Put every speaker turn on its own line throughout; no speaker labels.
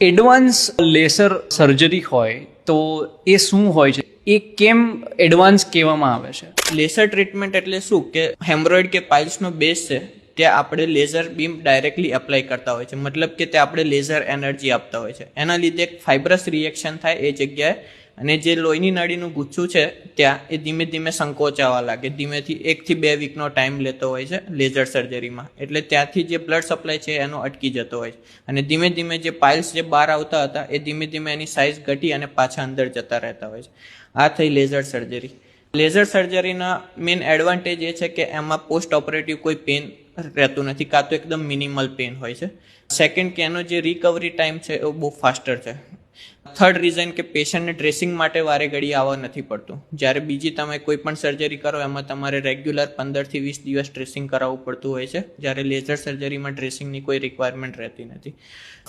Advance laser surgery હોય તો એ શું હોય છે, એ કેમ એડવાન્સ કહેવામાં આવે છે?
લેસર ટ્રીટમેન્ટ એટલે શું કે હેમરોઇડ કે પાઇલ્સનો બેઝ છે ત્યાં આપણે લેઝર બીમ ડાયરેક્ટલી એપ્લાય કરતા હોય છે. મતલબ કે ત્યાં આપણે લેઝર એનર્જી આપતા હોય છે. એના લીધે એક ફાઇબ્રસ રિએક્શન થાય એ જગ્યાએ, અને જે લોહીની નળીનું ગુચ્છું છે ત્યાં એ ધીમે ધીમે સંકોચાવા લાગે. ધીમેથી 1 થી 2 વીકનો ટાઈમ લેતો હોય છે લેઝર સર્જરીમાં. એટલે ત્યાંથી જે બ્લડ સપ્લાય છે એનો અટકી જતો હોય છે, અને ધીમે ધીમે જે પાઇલ્સ જે બહાર આવતા હતા એ ધીમે ધીમે એની સાઇઝ ઘટી અને પાછા અંદર જતા રહેતા હોય છે. આ થઈ લેઝર સર્જરી. લેઝર સર્જરીના મેઇન એડવાન્ટેજ એ છે કે એમાં પોસ્ટ ઓપરેટિવ કોઈ પેન રહેતું નથી, કાં તો એકદમ મિનિમલ પેન હોય છે. સેકન્ડ કે એનો જે રિકવરી ટાઈમ છે એ બહુ ફાસ્ટર છે. થર્ડ રીઝન કે પેશન્ટને ડ્રેસિંગ માટે વારે ઘડી આવવા નથી પડતું. જ્યારે બીજી તમે કોઈ પણ સર્જરી કરો એમાં તમારે રેગ્યુલર 15 થી 20 દિવસ ડ્રેસિંગ કરાવવું પડતું હોય છે, જ્યારે લેઝર સર્જરીમાં ડ્રેસિંગની કોઈ રિક્વાયરમેન્ટ રહેતી નથી.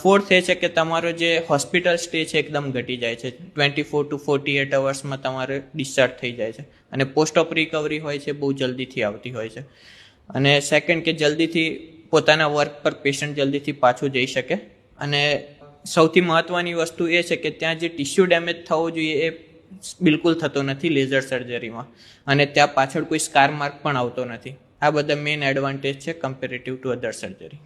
ફોર્થ એ છે કે તમારો જે હોસ્પિટલ સ્ટે છે એકદમ ઘટી જાય છે. 24 to 48 અવર્સમાં તમારે ડિસ્ચાર્જ થઈ જાય છે, અને પોસ્ટ ઓપ રિકવરી હોય છે બહુ જલ્દીથી આવતી હોય છે. અને સેકન્ડ કે જલ્દીથી પોતાના વર્ક પર પેશન્ટ જલ્દીથી પાછું જઈ શકે. અને સૌથી મહત્વની વસ્તુ એ છે કે ત્યાં જે ટિશ્યુ ડેમેજ થવો જોઈએ એ બિલકુલ થતો નથી લેઝર સર્જરીમાં, અને ત્યાં પાછળ કોઈ સ્કાર માર્ક પણ આવતો નથી. આ બધા મેઇન એડવાન્ટેજ છે કમ્પેરેટિવ ટુ અધર સર્જરી.